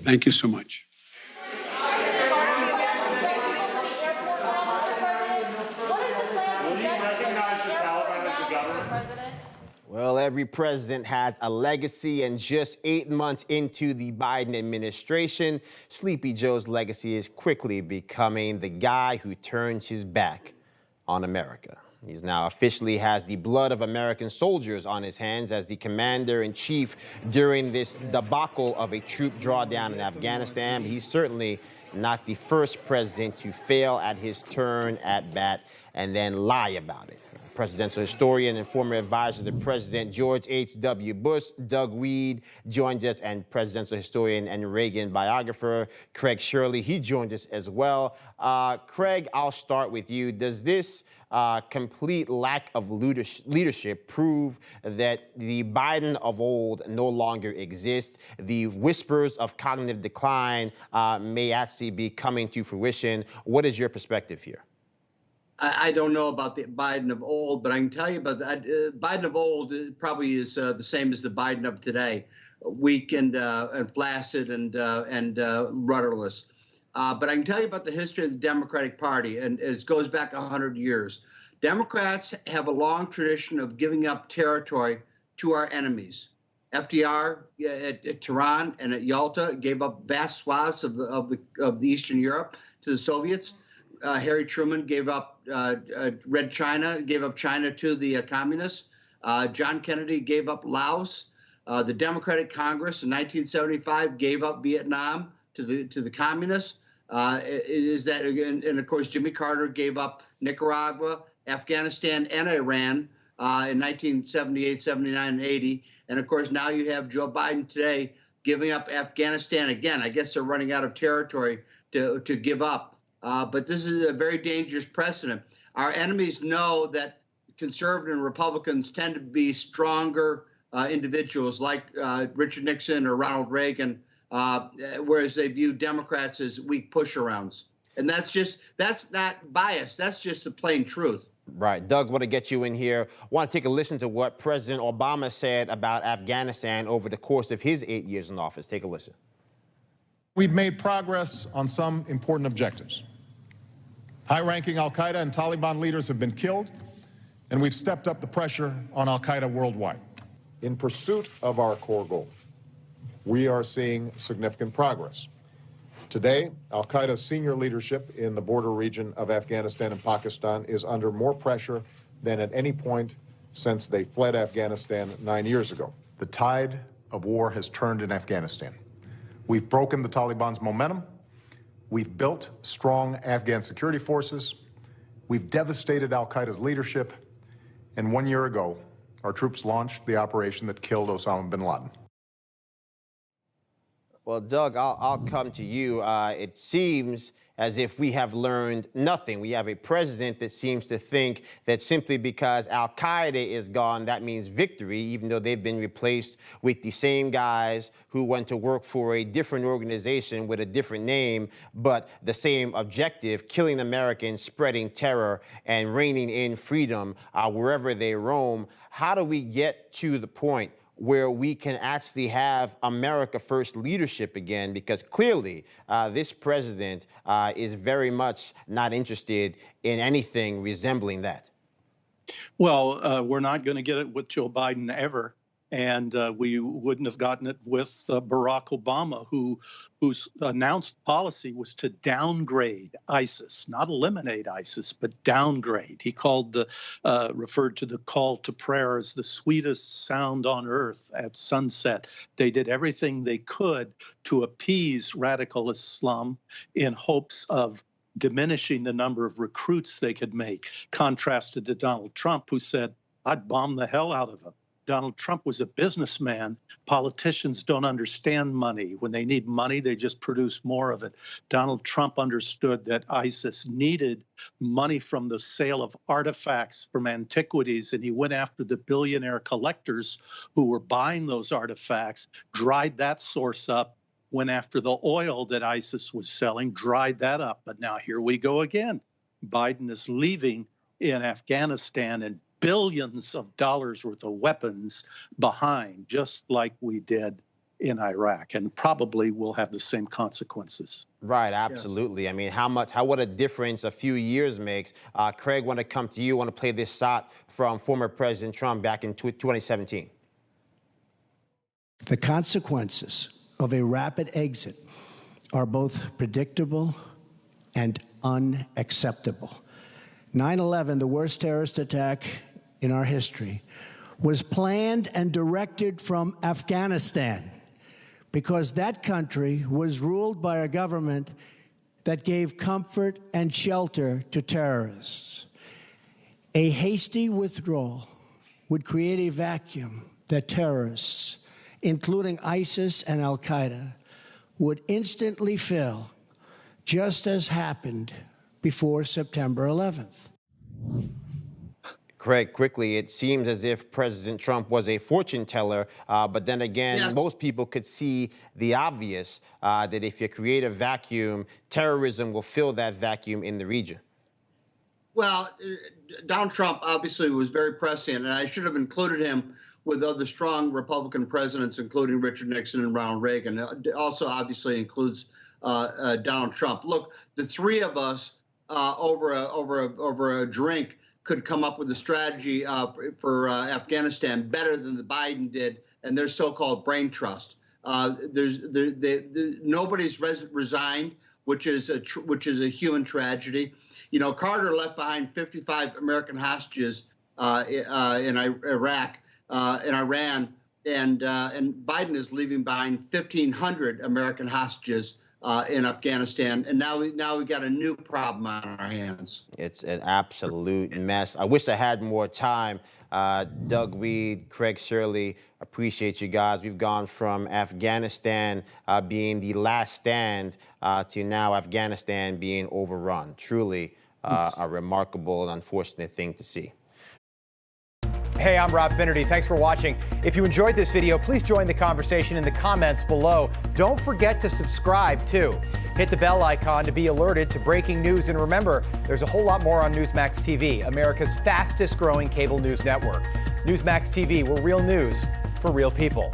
Thank you so much. Well, every president has a legacy, and just 8 months into the Biden administration, Sleepy Joe's legacy is quickly becoming the guy who turns his back on America. He's now officially has the blood of American soldiers on his hands as the commander-in-chief during this debacle of a troop drawdown in Afghanistan. But he's certainly not the first president to fail at his turn at bat and then lie about it. Presidential historian and former advisor to President George H.W. Bush, Doug Weed, joins us, and presidential historian and Reagan biographer Craig Shirley, he joins us as well. Craig, I'll start with you. Does this complete lack of leadership prove that the Biden of old no longer exists? The whispers of cognitive decline may actually be coming to fruition. What is your perspective here? I don't know about the Biden of old, but I can tell you about that. Biden of old probably is the same as the Biden of today, weak and flaccid and rudderless. But I can tell you about the history of the Democratic Party, and it goes back 100 years. Democrats have a long tradition of giving up territory to our enemies. FDR at Tehran and at Yalta gave up vast swaths of Eastern Europe to the Soviets. Harry Truman gave up Red China, gave up China to the communists. John Kennedy gave up Laos. The Democratic Congress in 1975 gave up Vietnam to the communists. And of course, Jimmy Carter gave up Nicaragua, Afghanistan, and Iran in 1978, 79, and 80. And of course, now you have Joe Biden today giving up Afghanistan again. I guess they're running out of territory to give up. But this is a very dangerous precedent. Our enemies know that conservative and Republicans tend to be stronger individuals like Richard Nixon or Ronald Reagan, whereas they view Democrats as weak push-arounds. And that's not bias. That's just the plain truth. Right. Doug, want to get you in here. Want to take a listen to what President Obama said about Afghanistan over the course of his 8 years in office. Take a listen. We've made progress on some important objectives. High-ranking al-Qaeda and Taliban leaders have been killed, and we've stepped up the pressure on al-Qaeda worldwide. In pursuit of our core goal, we are seeing significant progress. Today, al-Qaeda's senior leadership in the border region of Afghanistan and Pakistan is under more pressure than at any point since they fled Afghanistan 9 years ago. The tide of war has turned in Afghanistan. We've broken the Taliban's momentum. We've built strong Afghan security forces. We've devastated al-Qaeda's leadership. And 1 year ago, our troops launched the operation that killed Osama bin Laden. Well, Doug, I'll come to you. It seems as if we have learned nothing. We have a president that seems to think that simply because al-Qaeda is gone, that means victory, even though they've been replaced with the same guys who went to work for a different organization with a different name, but the same objective, killing Americans, spreading terror, and reigning in freedom wherever they roam. How do we get to the point where we can actually have America first leadership again? Because clearly this president is very much not interested in anything resembling that. Well, we're not going to get it with Joe Biden ever. And we wouldn't have gotten it with Barack Obama, whose announced policy was to downgrade ISIS, not eliminate ISIS, but downgrade. He referred to the call to prayer as the sweetest sound on earth at sunset. They did everything they could to appease radical Islam in hopes of diminishing the number of recruits they could make, contrasted to Donald Trump, who said, I'd bomb the hell out of them. Donald Trump was a businessman. Politicians don't understand money. When they need money, they just produce more of it. Donald Trump understood that ISIS needed money from the sale of artifacts from antiquities, and he went after the billionaire collectors who were buying those artifacts, dried that source up, went after the oil that ISIS was selling, dried that up. But now here we go again. Biden is leaving in Afghanistan and billions of dollars worth of weapons behind, just like we did in Iraq, and probably will have the same consequences. Right, absolutely. Yes. I mean, what a difference a few years makes. Craig, want to come to you, want to play this shot from former President Trump back in 2017. The consequences of a rapid exit are both predictable and unacceptable. 9/11, the worst terrorist attack in our history, was planned and directed from Afghanistan because that country was ruled by a government that gave comfort and shelter to terrorists. A hasty withdrawal would create a vacuum that terrorists, including ISIS and al-Qaeda, would instantly fill, just as happened before September 11th. Craig, quickly, it seems as if President Trump was a fortune teller, but then again, yes, most people could see the obvious, that if you create a vacuum, terrorism will fill that vacuum in the region. Well, Donald Trump obviously was very prescient, and I should have included him with other strong Republican presidents, including Richard Nixon and Ronald Reagan. It also obviously includes Donald Trump. Look, the three of us over a drink could come up with a strategy for Afghanistan better than the Biden did and their so-called brain trust. Nobody's resigned, which is a human tragedy. You know, Carter left behind 55 American hostages in Iraq, in Iran, and Biden is leaving behind 1,500 American hostages in Afghanistan, and now we got a new problem on our hands. It's an absolute mess. I wish I had more time. Doug Weed, Craig Shirley, appreciate you guys. We've gone from Afghanistan being the last stand to now Afghanistan being overrun. Truly a remarkable and unfortunate thing to see. Hey, I'm Rob Finnerty. Thanks for watching. If you enjoyed this video, please join the conversation in the comments below. Don't forget to subscribe, too. Hit the bell icon to be alerted to breaking news. And remember, there's a whole lot more on Newsmax TV, America's fastest growing cable news network. Newsmax TV, where real news for real people.